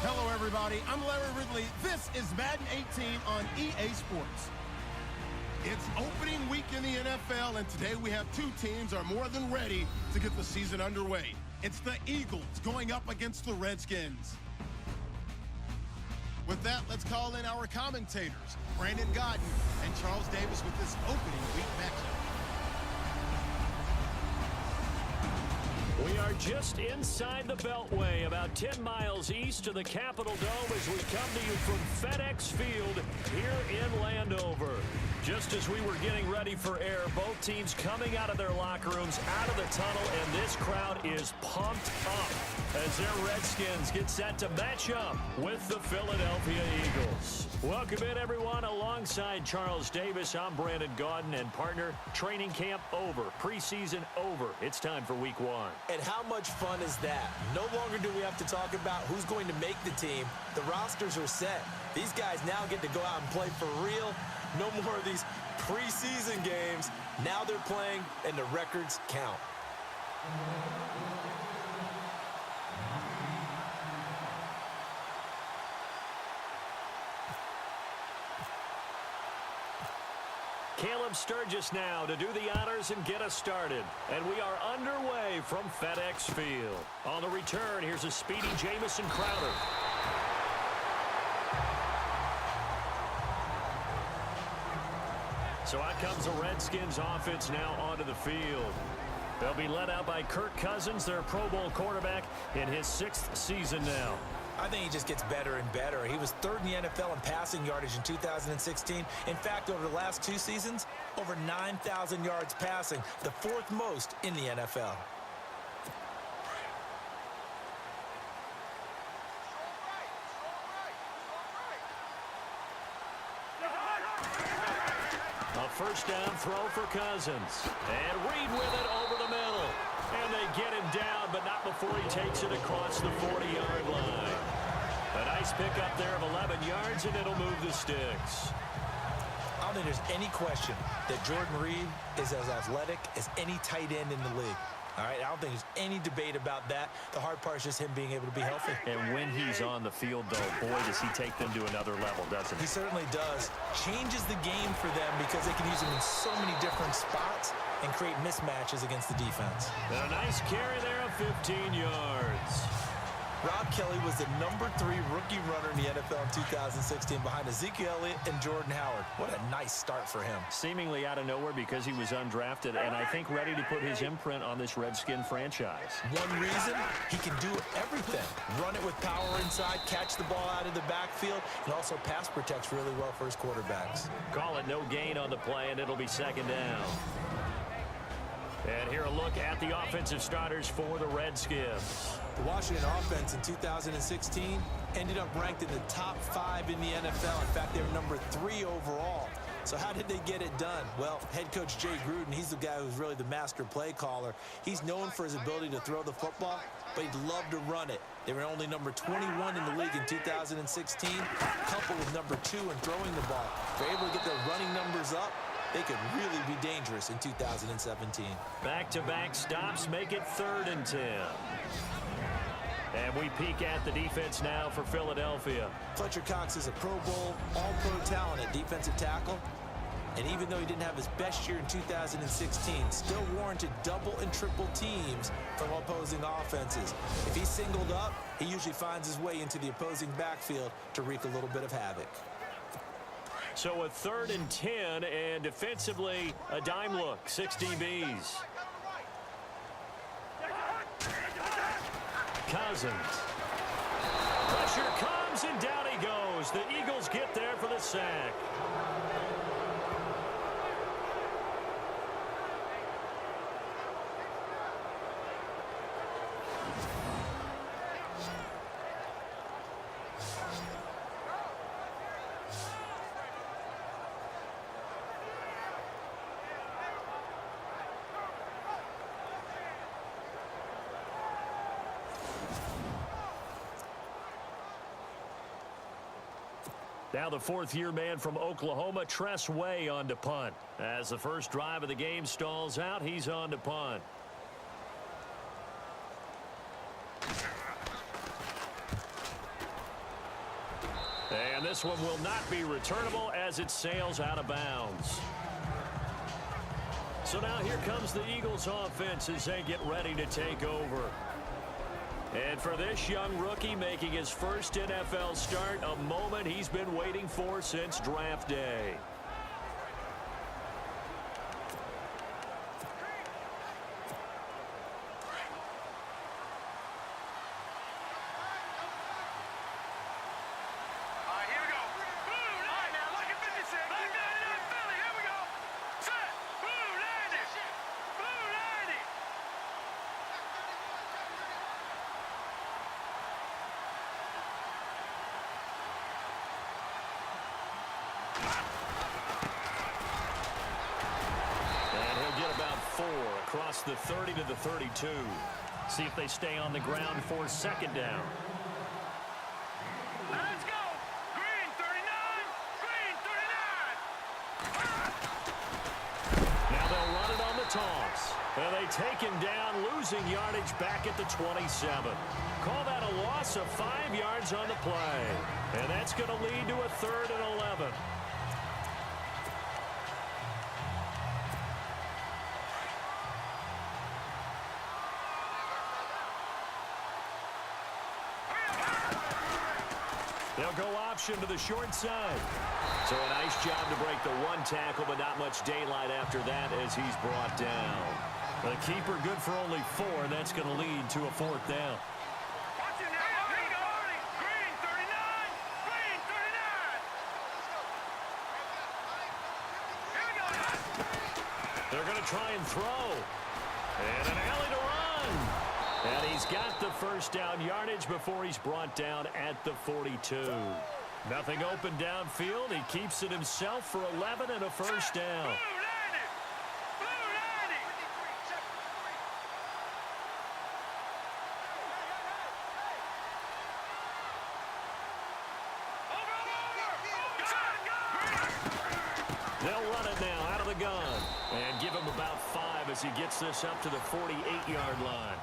Hello, everybody. I'm Larry Ridley. This is Madden 18 on EA Sports. It's opening week in the NFL, and today we have two teams are more than ready to get the season underway. It's the Eagles going up against the Redskins. With that, let's call in our commentators, Brandon Godden and Charles Davis, with this opening week matchup. We are just inside the Beltway, about 10 miles east of the Capitol Dome as we come to you from FedEx Field here in Landover. Just as we were getting ready for air, both teams coming out of their locker rooms, out of the tunnel, and this crowd is pumped up as their Redskins get set to match up with the Philadelphia Eagles. Welcome in, everyone. Alongside Charles Davis, I'm Brandon Godden, and partner, training camp over, preseason over. It's time for week one. And how much fun is that? No longer do we have to talk about who's going to make the team. The rosters are set. These guys now get to go out and play for real. No more of these preseason games. Now they're playing, and the records count. Caleb Sturgis now to do the honors and get us started. And we are underway from FedEx Field. On the return, here's a speedy Jamison Crowder. So out comes the Redskins offense now onto the field. They'll be led out by Kirk Cousins, their Pro Bowl quarterback, in his 6th season now. I think he just gets better and better. He was 3rd in the NFL in passing yardage in 2016. In fact, over the last 2 seasons, over 9,000 yards passing, the 4th most in the NFL. A first down throw for Cousins. And Reed with it over the middle. And they get him down, but not before he takes it across the 40-yard line. A nice pickup there of 11 yards, and it'll move the sticks. I don't think there's any question that Jordan Reed is as athletic as any tight end in the league. All right, I don't think there's any debate about that. The hard part is just him being able to be healthy. And when he's on the field, though, boy, does he take them to another level, doesn't he? He certainly does. Changes the game for them because they can use him in so many different spots and create mismatches against the defense. And a nice carry there of 15 yards. Rob Kelly was the #3 rookie runner in the NFL in 2016 behind Ezekiel Elliott and Jordan Howard. What a nice start for him. Seemingly out of nowhere because he was undrafted, and I think ready to put his imprint on this Redskin franchise. One reason, he can do everything. Run it with power inside, catch the ball out of the backfield, and also pass protects really well for his quarterbacks. Call it no gain on the play, and it'll be 2nd down. And here a look at the offensive starters for the Redskins. The Washington offense in 2016 ended up ranked in the top 5 in the NFL. In fact, they were #3 overall. So how did they get it done? Well, head coach Jay Gruden, he's the guy who's really the master play caller. He's known for his ability to throw the football, but he'd love to run it. They were only #21 in the league in 2016, coupled with #2 in throwing the ball. If they're able to get their running numbers up, they could really be dangerous in 2017. Back-to-back stops make it 3rd and 10. And we peek at the defense now for Philadelphia. Fletcher Cox is a Pro Bowl, all-pro talent at defensive tackle. And even though he didn't have his best year in 2016, still warranted double and triple teams from opposing offenses. If he's singled up, he usually finds his way into the opposing backfield to wreak a little bit of havoc. So a 3rd and 10, and defensively, a dime look, 6 DBs. Cousins. Pressure comes, and down he goes. The Eagles get there for the sack. Now the 4th-year man from Oklahoma, Tress Way, on to punt. As the first drive of the game stalls out, he's on to punt. And this one will not be returnable as it sails out of bounds. So now here comes the Eagles offense as they get ready to take over. And for this young rookie making his first NFL start, a moment he's been waiting for since draft day. Across the 30 to the 32. See if they stay on the ground for second down. Let's go! Green 39! Green 39! Now they'll run it on the toss. And they take him down, losing yardage back at the 27. Call that a loss of 5 yards on the play. And that's going to lead to a 3rd and 11. They'll go option to the short side. So a nice job to break the one tackle, but not much daylight after that as he's brought down. The keeper good for only 4. That's going to lead to a 4th down. Watch it now. Here we go. Green 39. Green 39. Here we go. They're going to try and throw. And an alley to run. And he's got the first down yardage before he's brought down at the 42. Nothing open downfield. He keeps it himself for 11 and a first down. They'll run it now out of the gun. And give him about 5 as he gets this up to the 48-yard line.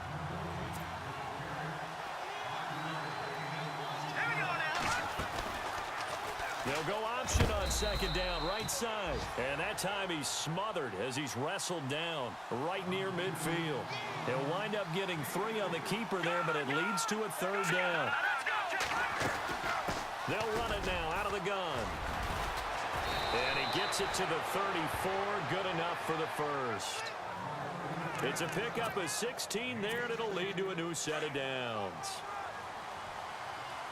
They'll go option on second down, right side. And that time he's smothered as he's wrestled down right near midfield. He'll wind up getting 3 on the keeper there, but it leads to a 3rd down. They'll run it now out of the gun. And he gets it to the 34, good enough for the first. It's a pickup of 16 there, and it'll lead to a new set of downs.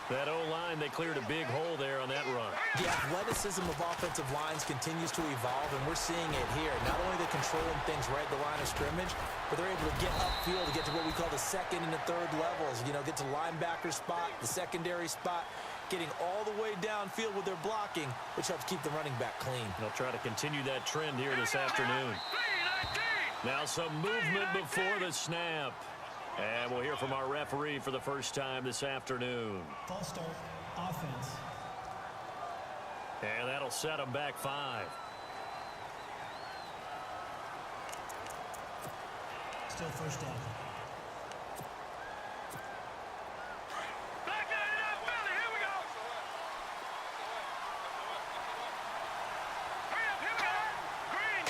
That O-line, they cleared a big hole there on that run. The athleticism of offensive lines continues to evolve, and we're seeing it here. Not only are they controlling things right at the line of scrimmage, but they're able to get upfield to get to what we call the 2nd and the 3rd levels. You know, get to linebacker spot, the secondary spot, getting all the way downfield with their blocking, which helps keep the running back clean. They'll try to continue that trend here this afternoon. Now some movement before the snap. And we'll hear from our referee for the first time this afternoon. False start, offense. And that'll set them back 5. Still first down. Back down in that belly. Here we go. Hurry up. Here we go. Green.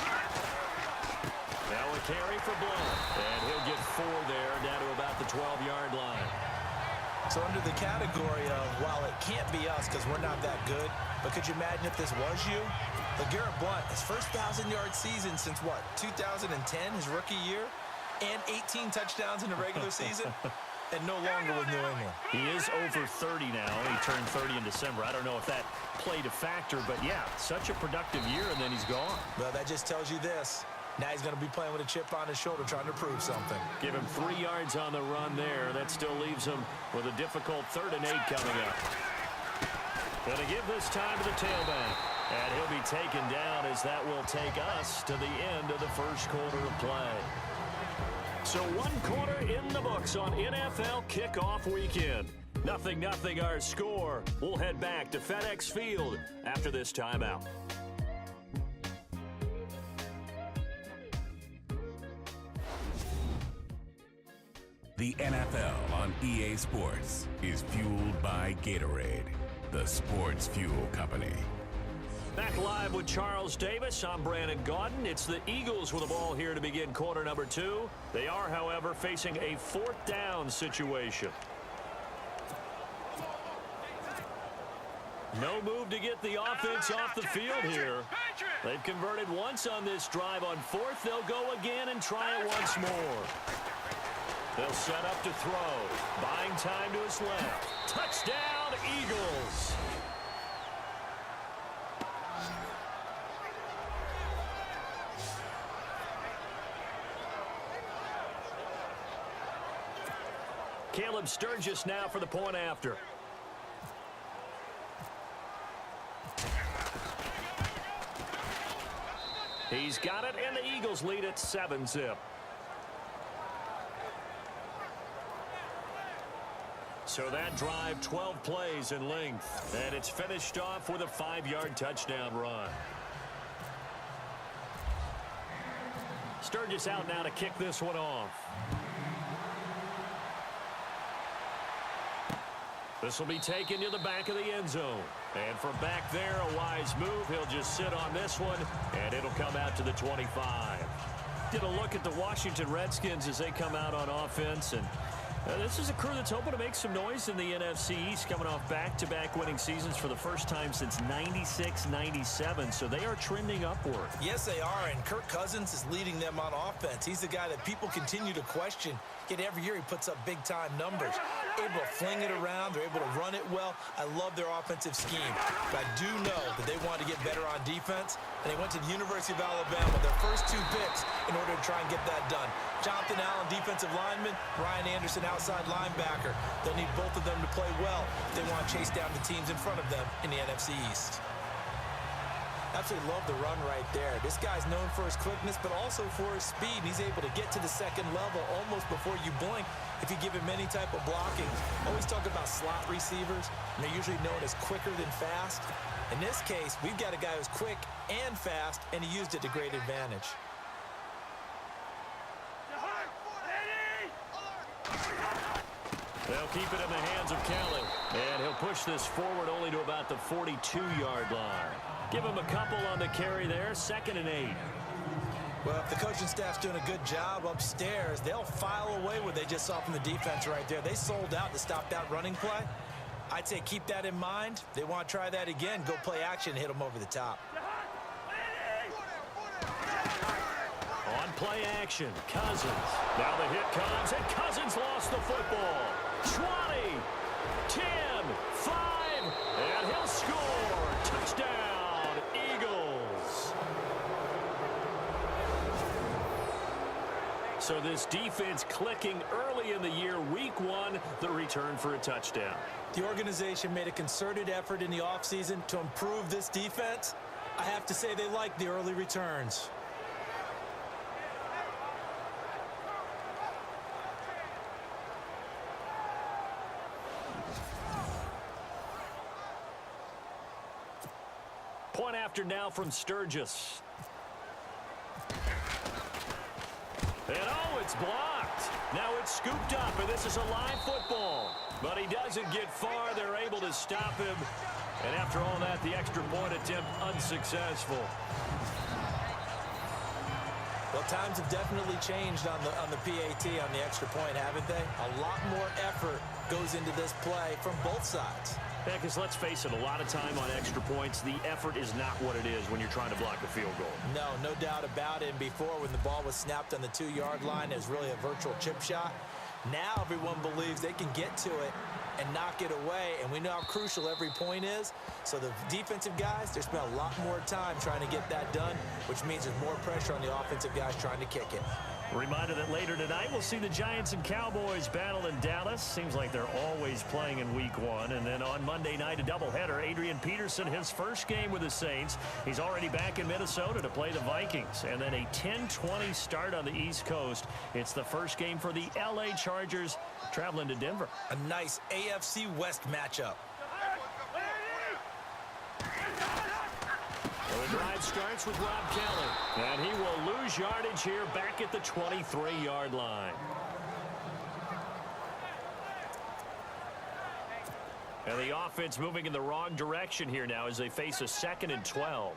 Now a carry for Blount. And he'll get 4 there, down to about the 12-yard line. So under the category of, while it can't be us because we're not that good, but could you imagine if this was you? LeGarrette Blount, his first 1,000-yard season since what, 2010, his rookie year? And 18 touchdowns in the regular season? And no longer with New England. He is over 30 now. He turned 30 in December. I don't know if that played a factor, but yeah, such a productive year, and then he's gone. Well, that just tells you this. Now he's going to be playing with a chip on his shoulder trying to prove something. Give him 3 yards on the run there. That still leaves him with a difficult 3rd and 8 coming up. Going to give this time to the tailback. And he'll be taken down as that will take us to the end of the first quarter of play. So 1 quarter in the books on NFL kickoff weekend. 0-0 our score. We'll head back to FedEx Field after this timeout. The NFL on EA Sports is fueled by Gatorade. the Sports Fuel Company. Back live with Charles Davis. I'm Brandon Gaudin. It's the Eagles with the ball here to begin quarter number 2. They are, however, facing a 4th down situation. No move to get the offense off the field here. They've converted once on this drive. On 4th, they'll go again and try it once more. They'll set up to throw. Buying time to his left. Touchdown, Eagles. Caleb Sturgis now for the point after. He's got it, and the Eagles lead at 7-zip. So that drive, 12 plays in length, and it's finished off with a 5-yard touchdown run. Sturgis out now to kick this one off. This will be taken to the back of the end zone. And from back there, a wise move. He'll just sit on this one, and it'll come out to the 25. Did a look at the Washington Redskins as they come out on offense, and this is a crew that's hoping to make some noise in the NFC East, coming off back-to-back winning seasons for the first time since 96-97, so they are trending upward. Yes, they are, and Kirk Cousins is leading them on offense. He's the guy that people continue to question. Yet every year he puts up big-time numbers. Able to fling it around. They're able to run it well. I love their offensive scheme. But I do know that they want to get better on defense, and they went to the University of Alabama, their first 2 picks, in order to try and get that done. Jonathan Allen, defensive lineman. Ryan Anderson, outside linebacker. They'll need both of them to play well if they want to chase down the teams in front of them in the NFC East. Absolutely love the run right there. This guy's known for his quickness, but also for his speed. He's able to get to the second level almost before you blink if you give him any type of blocking. Always talk about slot receivers, and they're usually known as quicker than fast. In this case, we've got a guy who's quick and fast, and he used it to great advantage. They'll keep it in the hands of Kelly, and he'll push this forward only to about the 42-yard line. Give him a couple on the carry there, 2nd and 8. Well, if the coaching staff's doing a good job upstairs, they'll file away what they just saw from the defense right there. They sold out to stop that running play. I'd say keep that in mind. They want to try that again, go play action, hit them over the top. On play action, Cousins. Now the hit comes, and Cousins lost the football. 20, 10, 5, and he'll score. Touchdown, Eagles. So this defense clicking early in the year, week 1, the return for a touchdown. The organization made a concerted effort in the offseason to improve this defense. I have to say they like the early returns. Point after now from Sturgis. And oh, it's blocked. Now it's scooped up, and this is a live football. But he doesn't get far. They're able to stop him. And after all that, the extra point attempt unsuccessful. Well, times have definitely changed on the PAT, on the extra point, haven't they? A lot more effort goes into this play from both sides. Yeah, because let's face it, a lot of time on extra points, the effort is not what it is when you're trying to block a field goal. No doubt about it. And before, when the ball was snapped on the 2-yard line, it was really a virtual chip shot. Now everyone believes they can get to it and knock it away, and we know how crucial every point is. So the defensive guys, they spent a lot more time trying to get that done, which means there's more pressure on the offensive guys trying to kick it. Reminder that later tonight we'll see the Giants and Cowboys battle in Dallas. Seems like they're always playing in week 1. And then on Monday night, a doubleheader. Adrian Peterson, his first game with the Saints. He's already back in Minnesota to play the Vikings. And then a 10-20 start on the East Coast. It's the first game for the L.A. Chargers traveling to Denver. A nice AFC West matchup. The drive starts with Rob Kelly, and he will lose yardage here back at the 23-yard line. And the offense moving in the wrong direction here now as they face a 2nd and 12.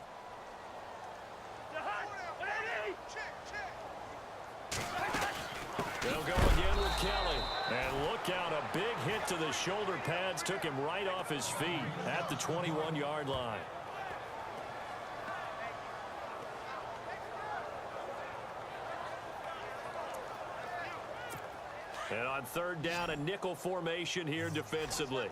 They'll go again with Kelly. And look out, a big hit to the shoulder pads took him right off his feet at the 21-yard line. And on 3rd down, a nickel formation here defensively.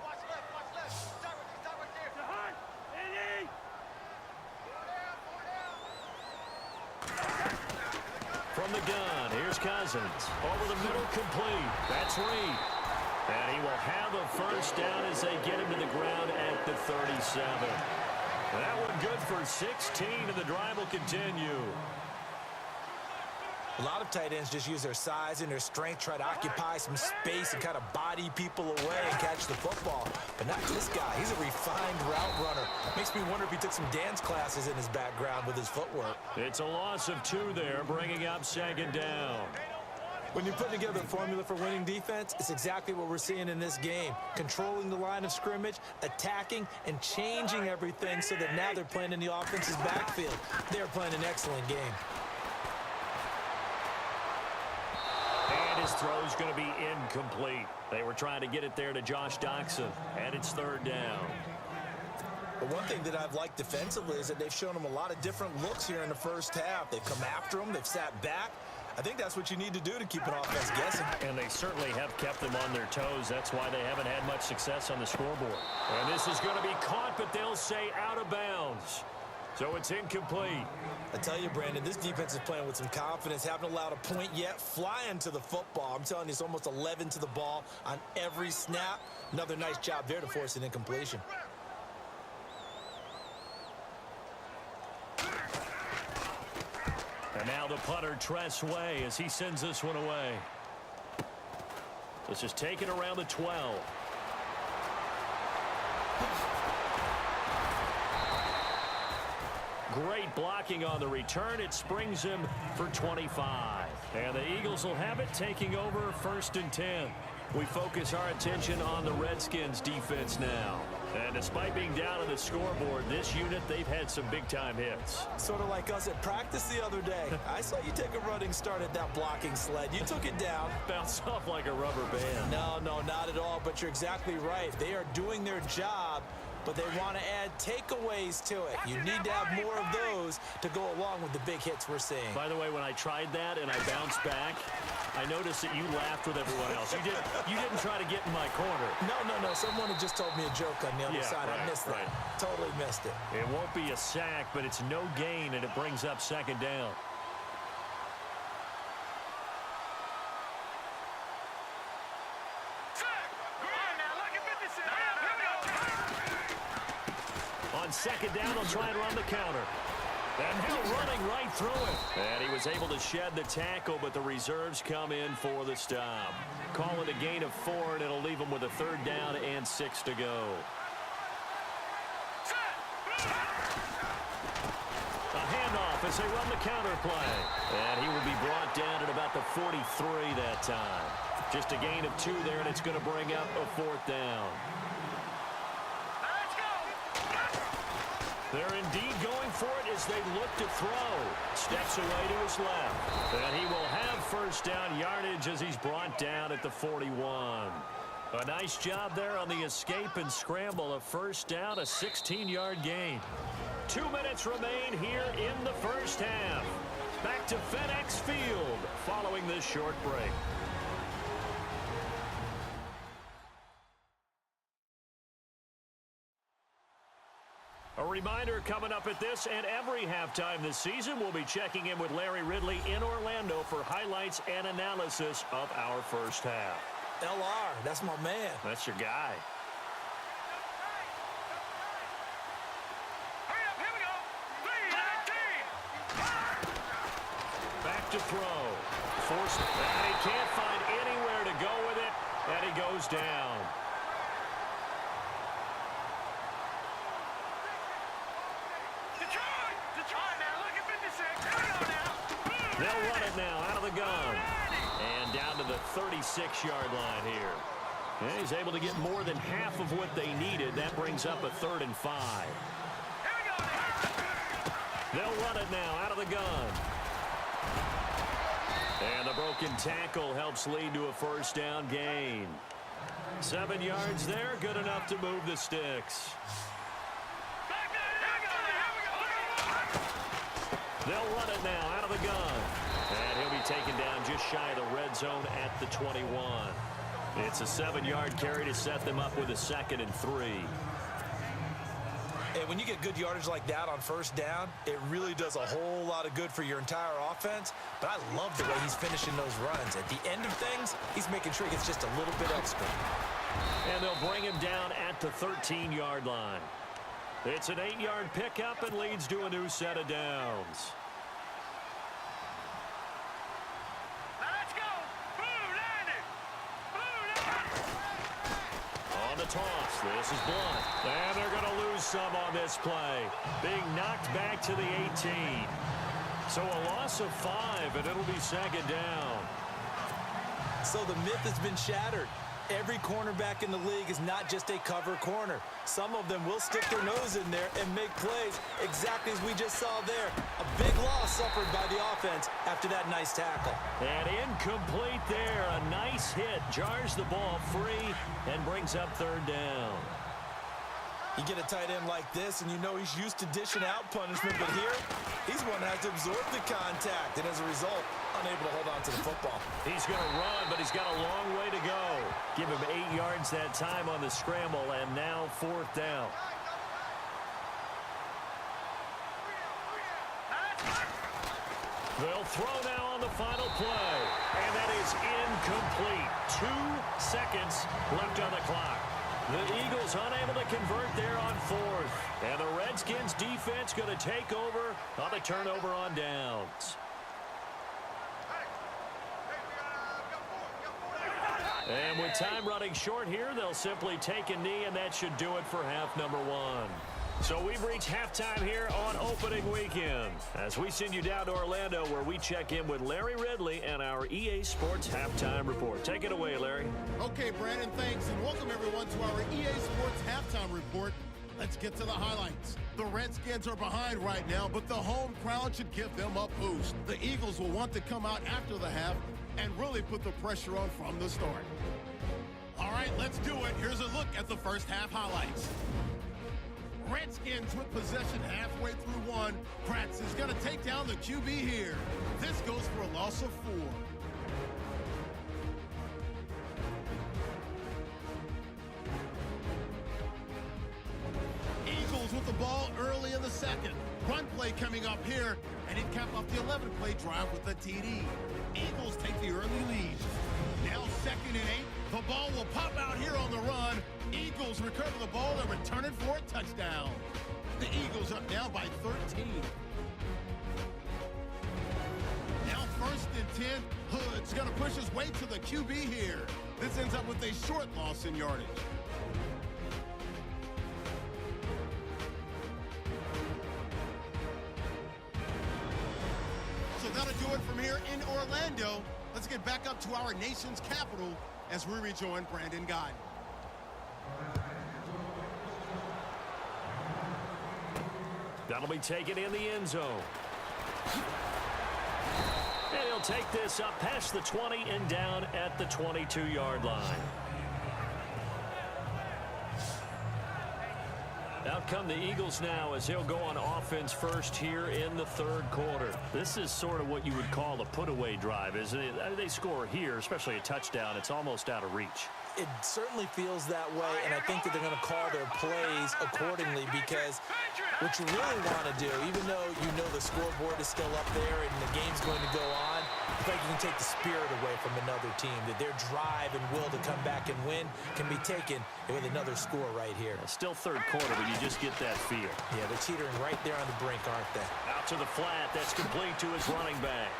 From the gun, here's Cousins. Over the middle, complete. That's Reed. And he will have a first down as they get him to the ground at the 37. That one good for 16, and the drive will continue. A lot of tight ends just use their size and their strength, try to occupy some space and kind of body people away and catch the football. But not this guy. He's a refined route runner. Makes me wonder if he took some dance classes in his background with his footwork. It's a loss of 2 there, bringing up 2nd down. When you put together a formula for winning defense, it's exactly what we're seeing in this game. Controlling the line of scrimmage, attacking, and changing everything so that now they're playing in the offense's backfield. They're playing an excellent game. And his throw is going to be incomplete. They were trying to get it there to Josh Doxson, and it's 3rd down. But one thing that I've liked defensively is that they've shown him a lot of different looks here in the first half. They've come after him. They've sat back. I think that's what you need to do to keep an offense guessing. And they certainly have kept them on their toes. That's why they haven't had much success on the scoreboard. And this is going to be caught, but they'll say out of bounds. So it's incomplete. I tell you, Brandon, this defense is playing with some confidence. Haven't allowed a point yet. Flying to the football. I'm telling you, it's almost 11 to the ball on every snap. Another nice job there to force an incompletion. And now the punter, Tress Way, as he sends this one away. This is taken around the 12. Great blocking on the return. It springs him for 25. And the Eagles will have it, taking over 1st and 10. We focus our attention on the Redskins defense now. And despite being down on the scoreboard, this unit, they've had some big-time hits. Sort of like us at practice the other day. I saw you take a running start at that blocking sled. You took it down. Bounced off like a rubber band. No, not at all, but you're exactly right. They are doing their job, but they want to add takeaways to it. You need to have more of those to go along with the big hits we're seeing. By the way, when I tried that and I bounced back, I noticed that you laughed with everyone else. You didn't try to get in my corner. No. Someone had just told me a joke on the other side. Right, I missed that. right. Totally missed it. It won't be a sack, but it's no gain, and it brings up 2nd down. On 2nd down, they'll try and run the counter. And now running right through it. And he was able to shed the tackle, but the reserves come in for the stop. Call it a gain of 4, and it'll leave them with a 3rd down and 6 to go. A handoff as they run the counter play. And he will be brought down at about the 43 that time. Just a gain of 2 there, and it's going to bring up a 4th down. They're indeed going for it as they look to throw. Steps away to his left. And he will have 1st down yardage as he's brought down at the 41. A nice job there on the escape and scramble. A 1st down, a 16-yard gain. 2 minutes remain here in the first half. Back to FedEx Field following this short break. A reminder coming up at this and every halftime this season, we'll be checking in with Larry Ridley in Orlando for highlights and analysis of our first half. LR, that's my man. That's your guy. Hurry up, here we go. 3-19. Back to throw. Forced. And he can't find anywhere to go with it, and he goes down. Detroit now, look at 56. Here we go now. They'll run it now out of the gun. And down to the 36-yard line here. And he's able to get more than half of what they needed. That brings up a 3rd and 5. They'll run it now out of the gun. And the broken tackle helps lead to a 1st down gain. 7 yards there, good enough to move the sticks. They'll run it now out of the gun. And he'll be taken down just shy of the red zone at the 21. It's a 7-yard carry to set them up with a 2nd and 3. And when you get good yardage like that on 1st down, it really does a whole lot of good for your entire offense. But I love the way he's finishing those runs. At the end of things, he's making sure he gets just a little bit extra. And they'll bring him down at the 13-yard line. It's an 8-yard pickup and leads to a new set of downs. Let's go. Blue landed. Blue landed. On the toss, this is Blunt. And they're going to lose some on this play. Being knocked back to the 18. So a loss of 5, and it'll be 2nd down. So the myth has been shattered. Every cornerback in the league is not just a cover corner. Some of them will stick their nose in there and make plays exactly as we just saw there. A big loss suffered by the offense after that nice tackle. And incomplete there. A nice hit. Jars the ball free and brings up 3rd down. You get a tight end like this, and you know he's used to dishing out punishment, but here, he's one that has to absorb the contact, and as a result, unable to hold on to the football. He's going to run, but he's got a long way to go. Give him 8 yards that time on the scramble, and now 4th down. They'll throw now on the final play, and that is incomplete. 2 seconds left on the clock. The Eagles unable to convert there on 4th. And the Redskins defense going to take over on the turnover on downs. And with time running short here, they'll simply take a knee, and that should do it for half number 1. So we've reached halftime here on opening weekend as we send you down to Orlando, where we check in with Larry Ridley and our EA Sports Halftime Report. Take it away, Larry. Okay, Brandon, thanks, and welcome everyone to our EA Sports Halftime Report. Let's get to the highlights. The Redskins are behind right now, but the home crowd should give them a boost. The Eagles will want to come out after the half and really put the pressure on from the start. All right, let's do it. Here's a look at the first half highlights. Redskins with possession halfway through 1. Kratz is going to take down the QB here. This goes for a loss of 4. Eagles with the ball early in the second. Run play coming up here, and it capped off the 11-play drive with the TD. Eagles take the early lead. Now 2nd and 8. The ball will pop out here on the run. Eagles recover the ball and return it for a touchdown. The Eagles up now by 13. Now 1st and 10. Hood's going to push his way to the QB here. This ends up with a short loss in yardage. So that'll do it from here in Orlando. Let's get back up to our nation's capital as we rejoin Brandon Guy. That'll be taken in the end zone. And he'll take this up past the 20 and down at the 22-yard line. Out come the Eagles now as he'll go on offense first here in the 3rd quarter. This is sort of what you would call a put-away drive, isn't it? They score here, especially a touchdown. It's almost out of reach. It certainly feels that way, and I think that they're going to call their plays accordingly, because what you really want to do, even though you know the scoreboard is still up there and the game's going to go on, I think you can take the spirit away from another team, that their drive and will to come back and win can be taken with another score right here. Still 3rd quarter, but you just get that feel. Yeah, they're teetering right there on the brink, aren't they? Out to the flat. That's complete to his running back.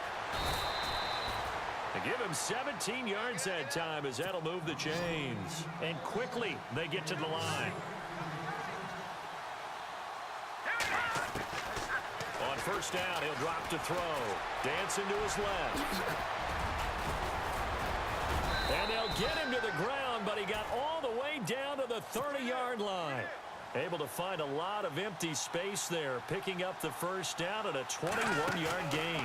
They give him 17 yards that time as that'll move the chains. And quickly they get to the line. On 1st down, he'll drop to throw. Dancing to his left. And they'll get him to the ground, but he got the 30-yard line. Able to find a lot of empty space there, picking up the first down at a 21-yard gain.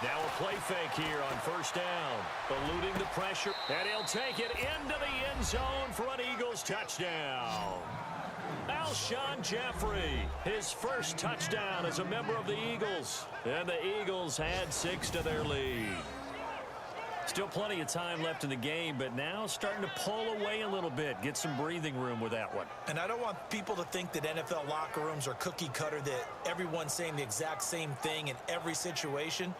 Now a play fake here on first down, eluding the pressure, and he'll take it into the end zone for an Eagles touchdown. Alshon Jeffrey, his first touchdown as a member of the Eagles, and the Eagles add 6 to their lead. Still plenty of time left in the game, but now starting to pull away a little bit, get some breathing room with that one. And I don't want people to think that NFL locker rooms are cookie cutter, that everyone's saying the exact same thing in every situation.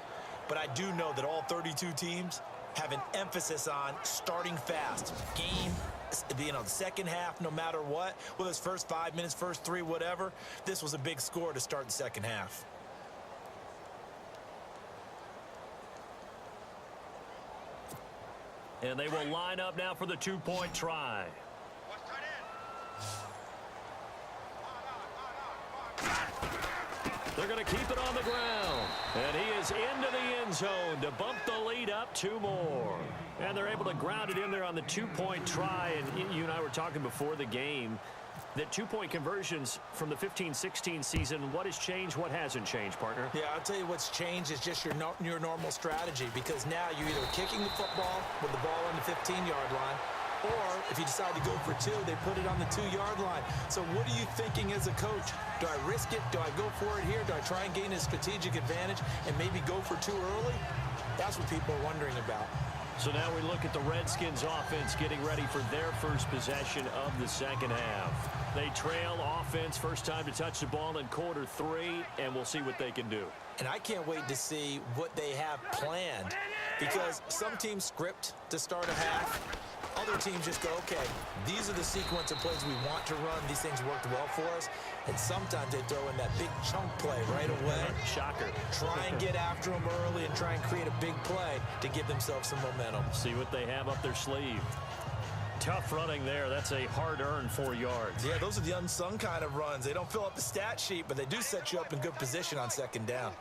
But I do know that all 32 teams have an emphasis on starting fast. Game, the second half, no matter what, whether it's first 5 minutes, first 3, whatever, this was a big score to start the second half. And they will line up now for the 2-point try. They're going to keep it on the ground. And he is into the end zone to bump the lead up 2 more. And they're able to ground it in there on the 2-point try. And you and I were talking before the game that 2-point conversions from the 15-16 season, what has changed, what hasn't changed, partner? Yeah, I'll tell you what's changed is just your normal strategy, because now you're either kicking the football with the ball on the 15-yard line, or if you decide to go for 2, they put it on the 2-yard line. So what are you thinking as a coach? Do I risk it? Do I go for it here? Do I try and gain a strategic advantage and maybe go for 2 early? That's what people are wondering about. So now we look at the Redskins offense getting ready for their first possession of the second half. They trail offense, first time to touch the ball in quarter 3, and we'll see what they can do. And I can't wait to see what they have planned, because some teams script to start a half. Other teams just go, okay, these are the sequence of plays we want to run. These things worked well for us. And sometimes they throw in that big chunk play right away. Shocker. Try and get after them early and try and create a big play to give themselves some momentum. See what they have up their sleeve. Tough running there. That's a hard-earned 4 yards. Yeah, those are the unsung kind of runs. They don't fill up the stat sheet, but they do set you up in good position on second down.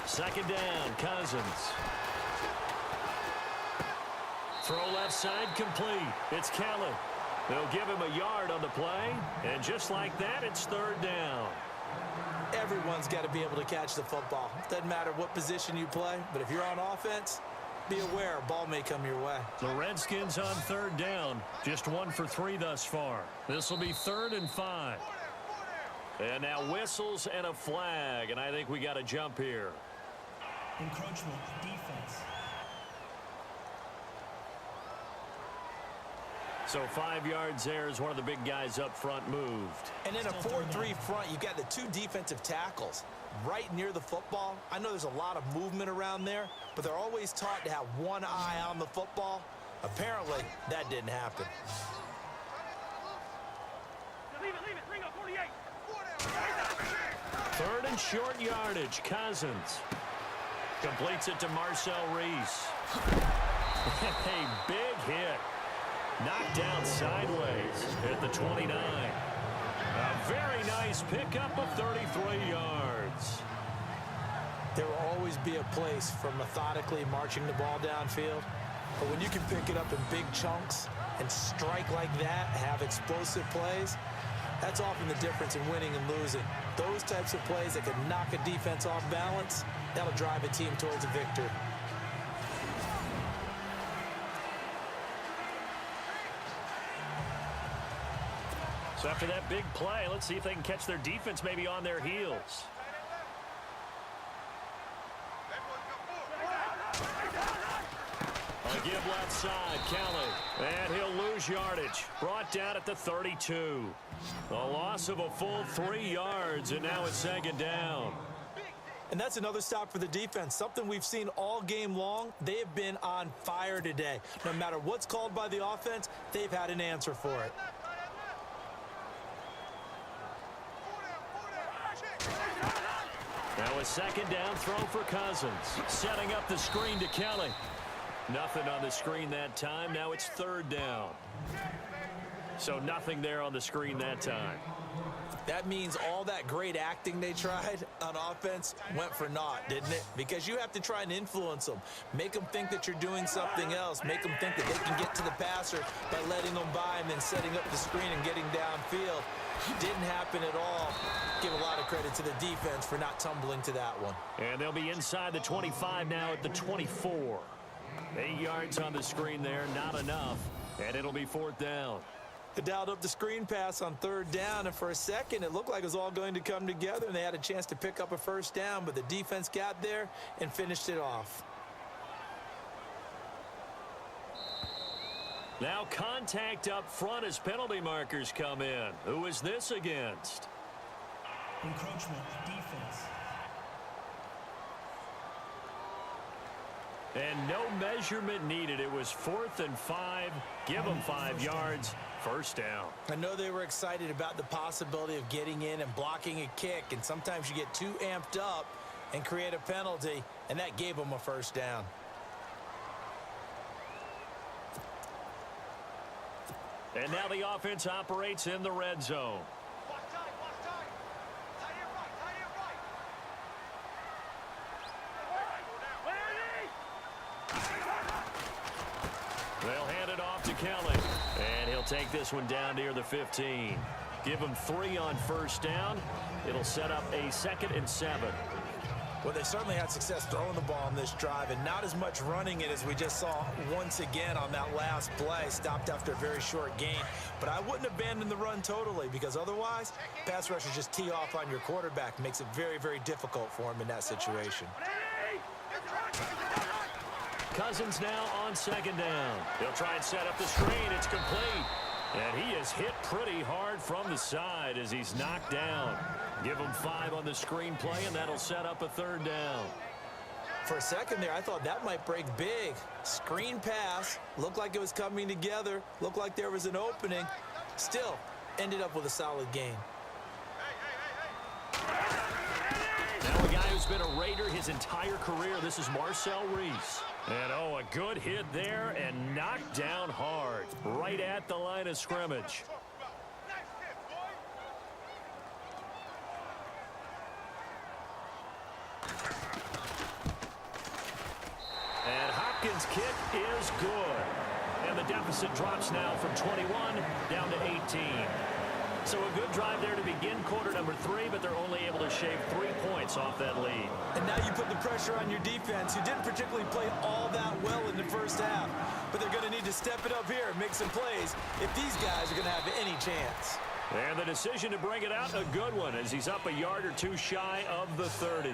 Second down, Cousins. Throw left side complete. It's Kelly. They'll give him a yard on the play, and just like that, it's third down. Everyone's got to be able to catch the football. Doesn't matter what position you play, but if you're on offense, be aware a ball may come your way. The Redskins on third down. Just 1 for 3 thus far. This will be 3rd and 5. And now whistles and a flag, and I think we got to jump here. Encroachment, defense. So 5 yards there as one of the big guys up front moved. And in a 4-3 front, you've got the 2 defensive tackles right near the football. I know there's a lot of movement around there, but they're always taught to have one eye on the football. Apparently, that didn't happen. Leave it. Ringo, 48. 3rd and short yardage. Cousins completes it to Marcel Reese. A big hit. Knocked down sideways at the 29. A very nice pickup of 33 yards. There will always be a place for methodically marching the ball downfield. But when you can pick it up in big chunks and strike like that, have explosive plays, that's often the difference in winning and losing. Those types of plays that can knock a defense off balance, that'll drive a team towards a victory. So after that big play, let's see if they can catch their defense maybe on their heels. A give left side, Kelly. And he'll lose yardage. Brought down at the 32. A loss of a full 3 yards, and now it's 2nd down. And that's another stop for the defense. Something we've seen all game long. They have been on fire today. No matter what's called by the offense, they've had an answer for it. Now a 2nd down throw for Cousins. Setting up the screen to Kelly. Nothing on the screen that time. Now it's 3rd down. So nothing there on the screen that time. That means all that great acting they tried on offense went for naught, didn't it? Because you have to try and influence them. Make them think that you're doing something else. Make them think that they can get to the passer by letting them by and then setting up the screen and getting downfield. Didn't happen at all. Give a lot of credit to the defense for not tumbling to that one. And they'll be inside the 25 now at the 24. 8 yards on the screen there, not enough. And it'll be 4th down. They dialed up the screen pass on 3rd down, and for a second it looked like it was all going to come together and they had a chance to pick up a 1st down, but the defense got there and finished it off. Now contact up front as penalty markers come in. Who is this against? Encroachment, defense. And no measurement needed. It was 4th and 5. Give them 5 yards. 1st down. I know they were excited about the possibility of getting in and blocking a kick, and sometimes you get too amped up and create a penalty, and that gave them a 1st down. And now the offense operates in the red zone. They'll hand it off to Kelly. And he'll take this one down near the 15. Give him 3 on 1st down. It'll set up a 2nd and 7. Well, they certainly had success throwing the ball on this drive and not as much running it as we just saw once again on that last play. Stopped after a very short gain. But I wouldn't abandon the run totally, because otherwise, pass rushers just tee off on your quarterback. Makes it very, very difficult for him in that situation. Cousins now on 2nd down. He'll try and set up the screen. It's complete. And he is hit pretty hard from the side as he's knocked down. Give him 5 on the screen play, and that'll set up a 3rd down. For a second there, I thought that might break big. Screen pass. Looked like it was coming together. Looked like there was an opening. Still, ended up with a solid gain. Now a guy who's been a Raider his entire career. This is Marcel Reese. And, oh, a good hit there and knocked down hard right at the line of scrimmage. And Hopkins' kick is good. And the deficit drops now from 21 down to 18. So a good drive there to begin quarter number 3, but they're only able to shave 3 points off that lead. And now you put the pressure on your defense, who didn't particularly play all that well in the first half. But they're going to need to step it up here and make some plays if these guys are going to have any chance. And the decision to bring it out, a good one, as he's up a yard or 2 shy of the 30.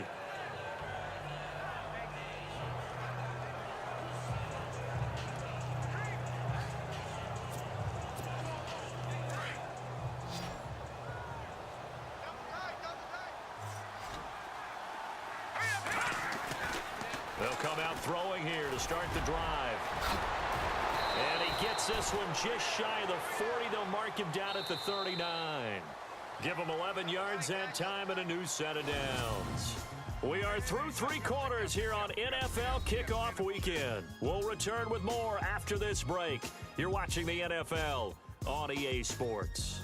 They'll come out throwing here to start the drive. And he gets this one just shy of the 40. They'll mark him down at the 39. Give him 11 yards that time and a new set of downs. We are through 3 quarters here on NFL Kickoff Weekend. We'll return with more after this break. You're watching the NFL on EA Sports.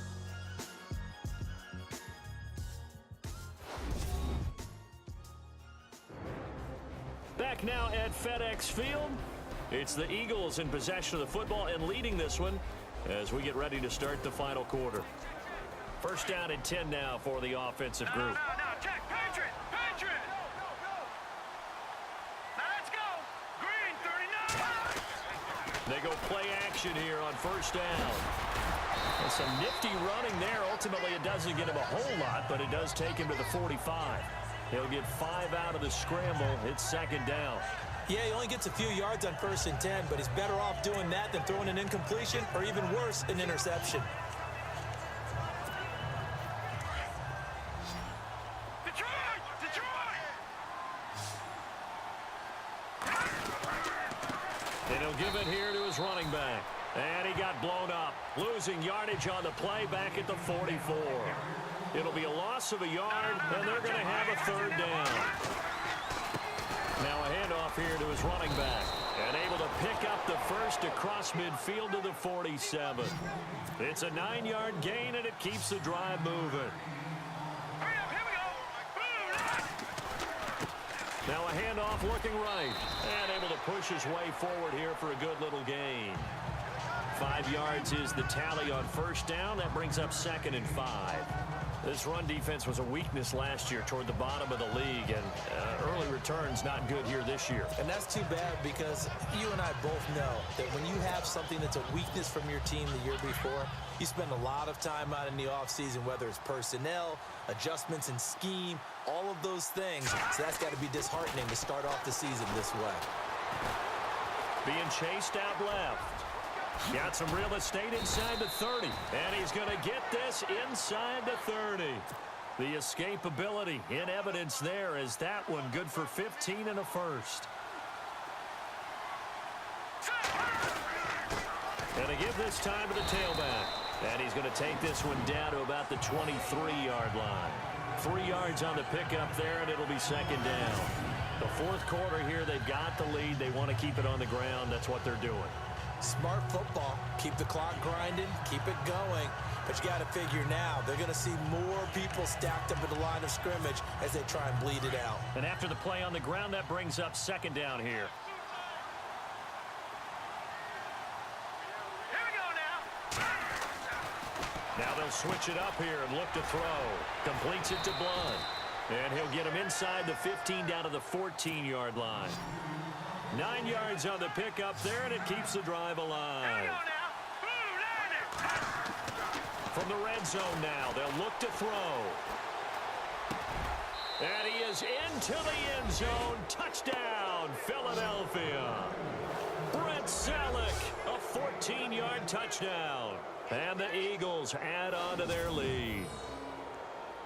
Back now at FedEx Field. It's the Eagles in possession of the football and leading this one as we get ready to start the final quarter. 1st down and 10 now for the offensive group. No, check, Patriot. Now let's go. Green, 39. They go play action here on 1st down. And some nifty running there. Ultimately, it doesn't get him a whole lot, but it does take him to the 45. He'll get 5 out of the scramble. It's 2nd down. Yeah, he only gets a few yards on 1st and 10, but he's better off doing that than throwing an incompletion or even worse, an interception. And he'll give it here to his running back. And he got blown up. Losing yardage on the play back at the 44. It'll be a loss of a yard, and they're going to have a 3rd down. Now a handoff here to his running back. And able to pick up the first across midfield to the 47. It's a 9-yard gain, and it keeps the drive moving. Hurry up, here we go. Now a handoff looking right. And able to push his way forward here for a good little gain. 5 yards is the tally on first down. That brings up 2nd and 5. This run defense was a weakness last year toward the bottom of the league, and early returns not good here this year. And that's too bad, because you and I both know that when you have something that's a weakness from your team the year before, you spend a lot of time out in the offseason, whether it's personnel, adjustments in scheme, all of those things. So that's got to be disheartening to start off the season this way. Being chased out left. Got some real estate inside the 30. And he's going to get this inside the 30. The escapability in evidence there is that one good for 15 and a first. And to give this time to the tailback. And he's going to take this one down to about the 23-yard line. 3 yards on the pickup there, and it'll be 2nd down. The 4th quarter here, they've got the lead. They want to keep it on the ground. That's what they're doing. Smart football. Keep the clock grinding. Keep it going. But you got to figure now, they're going to see more people stacked up at the line of scrimmage as they try and bleed it out. And after the play on the ground, that brings up 2nd down here. Here we go now. Now they'll switch it up here and look to throw. Completes it to Blunt. And he'll get him inside the 15 down to the 14-yard line. 9 yards on the pickup there, and it keeps the drive alive. Here we go now. From the red zone now, they'll look to throw. And he is into the end zone. Touchdown, Philadelphia. Brett Selleck, a 14-yard touchdown. And the Eagles add on to their lead.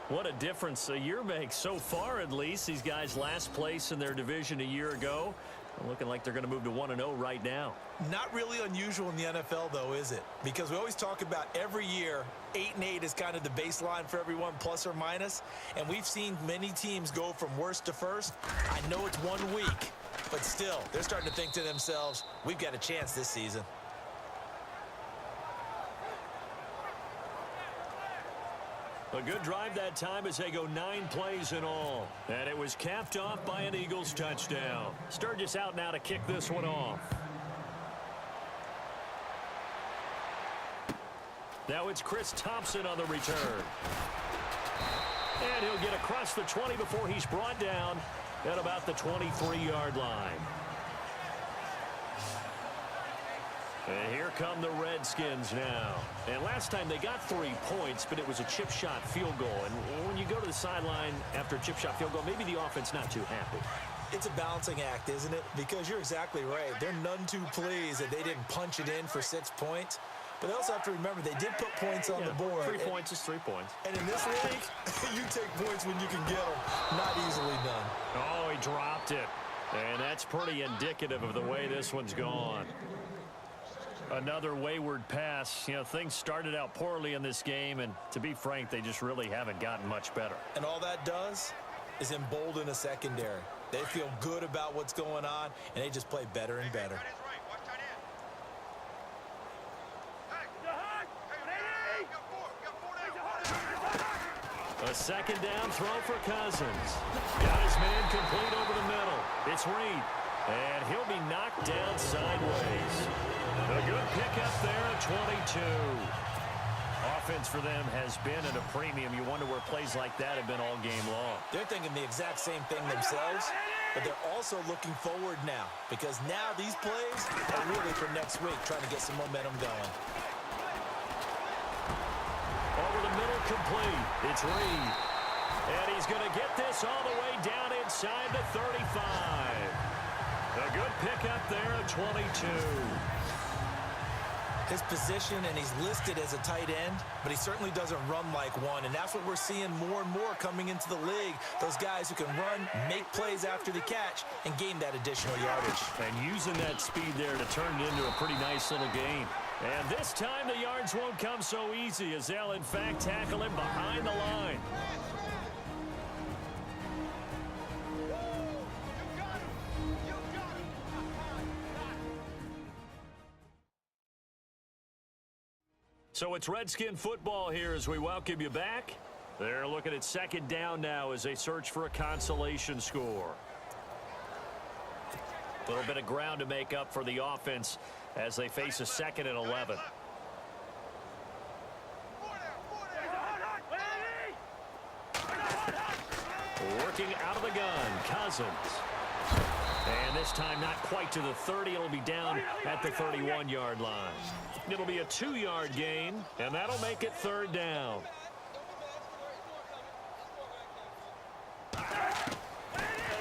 What a difference a year makes so far, at least. These guys last place in their division a year ago. Looking like they're going to move to 1-0 right now. Not really unusual in the NFL, though, is it? Because we always talk about every year, 8-8 is kind of the baseline for everyone, plus or minus. And we've seen many teams go from worst to first. I know it's 1 week, but still, they're starting to think to themselves, we've got a chance this season. A good drive that time as they go 9 plays in all. And it was capped off by an Eagles touchdown. Sturgis out now to kick this one off. Now it's Chris Thompson on the return. And he'll get across the 20 before he's brought down at about the 23-yard line. And here come the Redskins now. And last time they got 3 points, but it was a chip shot field goal. And when you go to the sideline after a chip shot field goal, maybe the offense not too happy. It's a balancing act, isn't it? Because you're exactly right. They're none too pleased that they didn't punch it in for 6 points. But they also have to remember they did put points on the board. 3 points is 3 points. And in this league, you take points when you can get them. Not easily done. Oh, he dropped it. And that's pretty indicative of the way this one's gone. Another wayward pass. You know, things started out poorly in this game, and to be frank, they just really haven't gotten much better. And all that does is embolden a secondary. They feel good about what's going on, and they just play better and better. A 2nd down throw for Cousins. Got his man complete over the middle. It's Reed. And he'll be knocked down sideways. A good pickup there at 22. Offense for them has been at a premium. You wonder where plays like that have been all game long. They're thinking the exact same thing themselves, but they're also looking forward now, because now these plays are really for next week, trying to get some momentum going. Over the middle, complete. It's Reed. And he's going to get this all the way down inside the 35. A good pickup there at 22. His position, and he's listed as a tight end, but he certainly doesn't run like one, and that's what we're seeing more and more coming into the league. Those guys who can run, make plays after the catch, and gain that additional yardage. And using that speed there to turn it into a pretty nice little game. And this time the yards won't come so easy, as they'll in fact tackle him behind the line. So it's Redskin football here as we welcome you back. They're looking at second down now as they search for a consolation score. A little bit of ground to make up for the offense as they face a 2nd and 11. Working out of the gun, Cousins. And this time not quite to the 30. It'll be down at the 31-yard line. It'll be a 2-yard gain, and that'll make it 3rd down.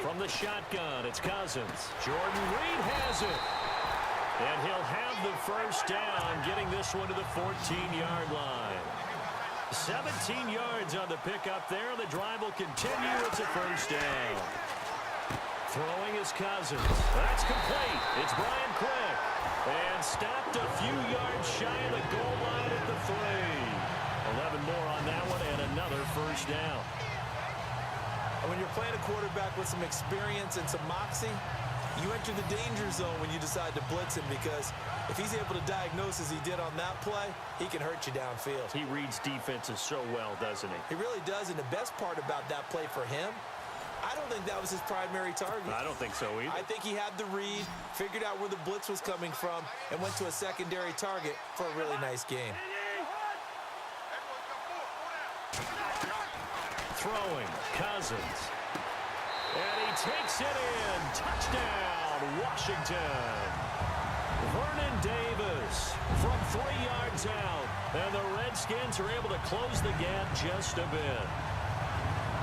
From the shotgun, it's Cousins. Jordan Reed has it. And he'll have the first down, getting this one to the 14-yard line. 17 yards on the pickup there. The drive will continue. It's a first down. Throwing is Cousins. That's complete. It's Brian Quick. And stopped a few yards shy of the goal line at the 3. 11 more on that one and another first down. When you're playing a quarterback with some experience and some moxie, you enter the danger zone when you decide to blitz him, because if he's able to diagnose as he did on that play, he can hurt you downfield. He reads defenses so well, doesn't he? He really does, and the best part about that play for him, I don't think that was his primary target. I don't think so either. I think he had the read, figured out where the blitz was coming from, and went to a secondary target for a really nice game. Throwing, Cousins. And he takes it in. Touchdown, Washington. Vernon Davis from 3 yards out. And the Redskins are able to close the gap just a bit.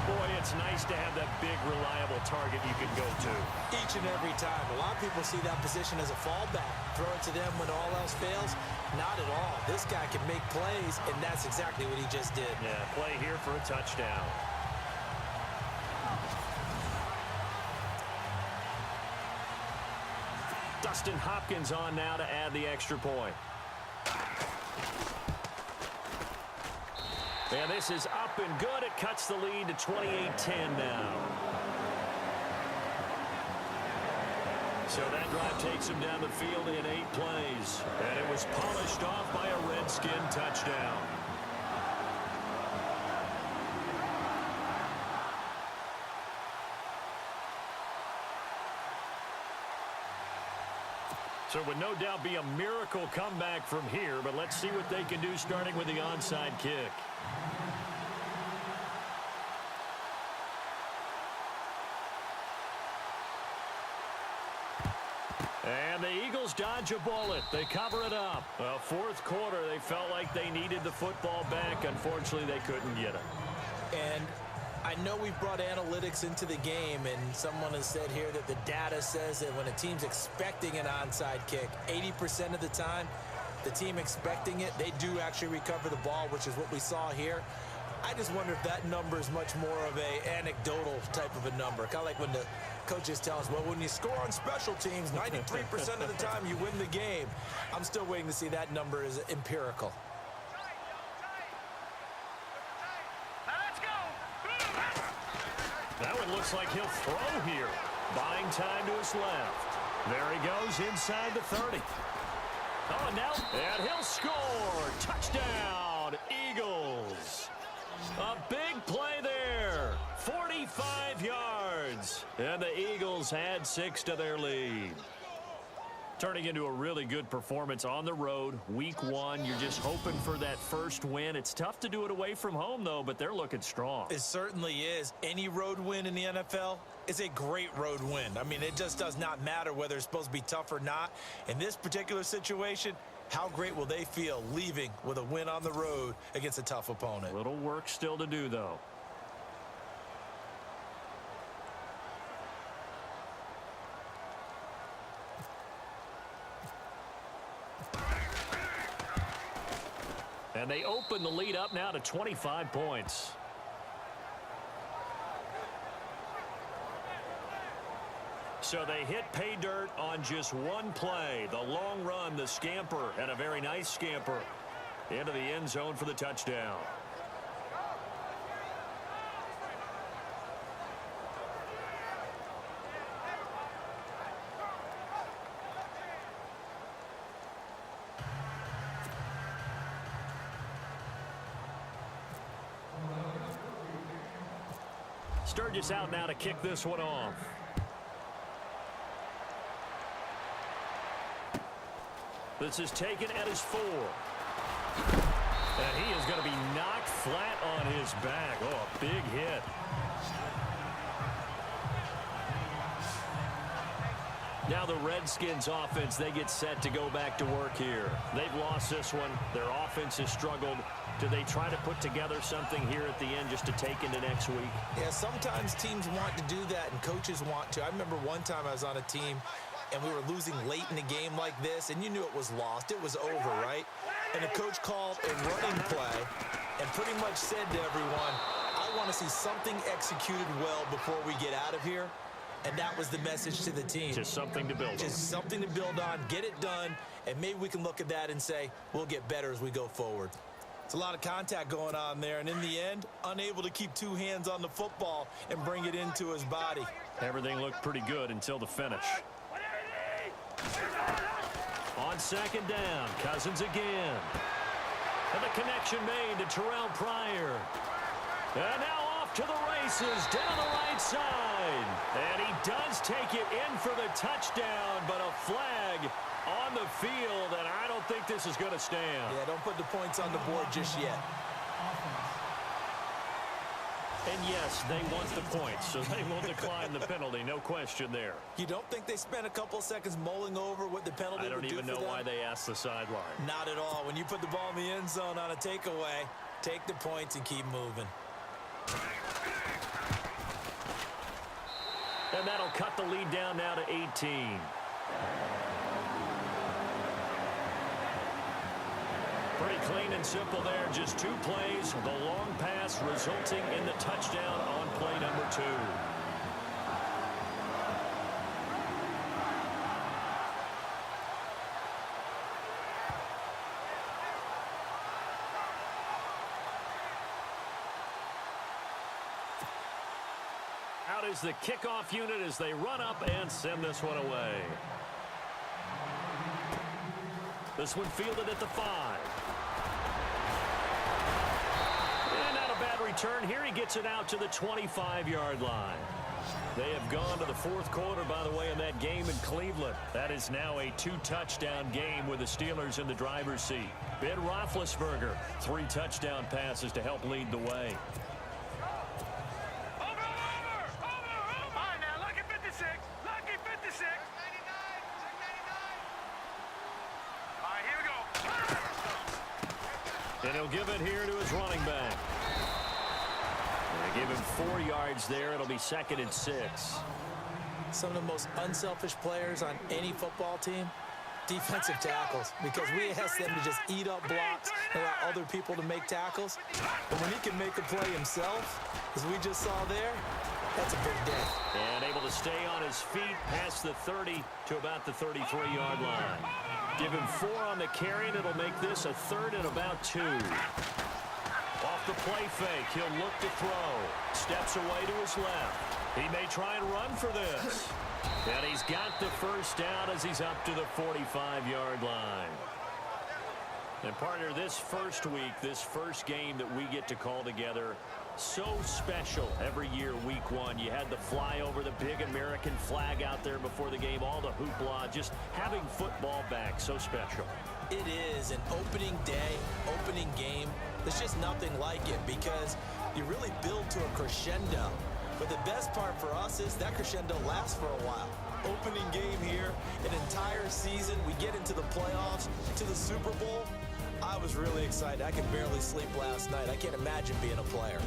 Boy, it's nice to have that big, reliable target you can go to. Each and every time. A lot of people see that position as a fallback. Throw it to them when all else fails. Not at all. This guy can make plays, and that's exactly what he just did. Yeah, play here for a touchdown. Dustin Hopkins on now to add the extra point. And this is up and good. It cuts the lead to 28-10 now. So that drive takes him down the field in 8 plays. And it was polished off by a Redskin touchdown. So it would no doubt be a miracle comeback from here, but let's see what they can do starting with the onside kick. And the Eagles dodge a bullet. They cover it up. Well, 4th quarter, they felt like they needed the football back. Unfortunately, they couldn't get it. And I know we've brought analytics into the game, and someone has said here that the data says that when a team's expecting an onside kick, 80% of the time, the team expecting it, they do actually recover the ball, which is what we saw here. I just wonder if that number is much more of a anecdotal type of a number. Kind of like when the coaches tell us, well, when you score on special teams, 93% of the time you win the game. I'm still waiting to see that number is empirical. That one looks like he'll throw here. Buying time to his left. There he goes inside the 30. Oh, and now, and he'll score. Touchdown, Eagles. A big play there. 45 yards. And the Eagles add 6 to their lead. Turning into a really good performance on the road. Week 1, you're just hoping for that first win. It's tough to do it away from home, though, but they're looking strong. It certainly is. Any road win in the NFL is a great road win. I mean, it just does not matter whether it's supposed to be tough or not. In this particular situation, how great will they feel leaving with a win on the road against a tough opponent? Little work still to do, though. And they open the lead up now to 25 points. So they hit pay dirt on just one play. The long run, the scamper, and a very nice scamper into the end zone for the touchdown. Sturgis out now to kick this one off. This is taken at his 4. And he is going to be knocked flat on his back. Oh, a big hit. Now the Redskins offense, they get set to go back to work here. They've lost this one. Their offense has struggled. Do they try to put together something here at the end just to take into next week? Yeah, sometimes teams want to do that and coaches want to. I remember one time I was on a team and we were losing late in a game like this, and you knew it was lost. It was over, right? And the coach called a running play and pretty much said to everyone, I want to see something executed well before we get out of here. And that was the message to the team. Just something to build on. Just something to build on, get it done, and maybe we can look at that and say, we'll get better as we go forward. It's a lot of contact going on there, and in the end, unable to keep 2 hands on the football and bring it into his body. Everything looked pretty good until the finish. On second down, Cousins again. And the connection made to Terrell Pryor. And now off to the races down the right side. And he does take it in for the touchdown, but a flag on the field, and I don't think this is going to stand. Yeah, don't put the points on the board just yet. And yes, they want the points, so they will decline the penalty, no question there. You don't think they spent a couple seconds mulling over what the penalty would do for them? I don't even know why they asked the sideline. Not at all. When you put the ball in the end zone on a takeaway, take the points and keep moving. And that'll cut the lead down now to 18. Pretty clean and simple there. Just 2 plays. The long pass resulting in the touchdown on play number 2. Out is the kickoff unit as they run up and send this one away. This one fielded at the 5. And not a bad return here. He gets it out to the 25-yard line. They have gone to the 4th quarter, by the way, in that game in Cleveland. That is now a 2-touchdown game with the Steelers in the driver's seat. Ben Roethlisberger, 3 touchdown passes to help lead the way. And he'll give it here to his running back. They give him 4 yards there. It'll be 2nd and 6. Some of the most unselfish players on any football team, defensive tackles, because we ask them to just eat up blocks and allow other people to make tackles. But when he can make a play himself, as we just saw there, that's a big day. And able to stay on his feet past the 30 to about the 33-yard line. Give him 4 on the carry, and it'll make this a 3rd and about 2. Off the play fake, he'll look to throw. Steps away to his left. He may try and run for this. And he's got the first down as he's up to the 45-yard line. And partner, this first week, this first game that we get to call together, so special every year, week 1. You had the flyover, the big American flag out there before the game, all the hoopla, just having football back, so special. It is an opening day, opening game. There's just nothing like it because you really build to a crescendo. But the best part for us is that crescendo lasts for a while. Opening game here, an entire season. We get into the playoffs, to the Super Bowl. I was really excited. I could barely sleep last night. I can't imagine being a player.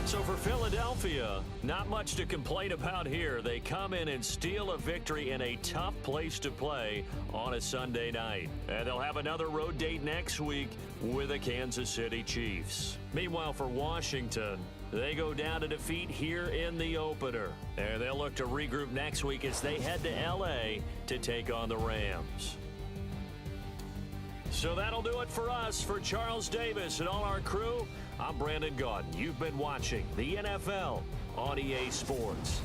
So for Philadelphia, not much to complain about here. They come in and steal a victory in a tough place to play on a Sunday night. And they'll have another road date next week with the Kansas City Chiefs. Meanwhile, for Washington, they go down to defeat here in the opener. And they'll look to regroup next week as they head to L.A. to take on the Rams. So that'll do it for us. For Charles Davis and all our crew, I'm Brandon Gaudin. You've been watching the NFL on EA Sports.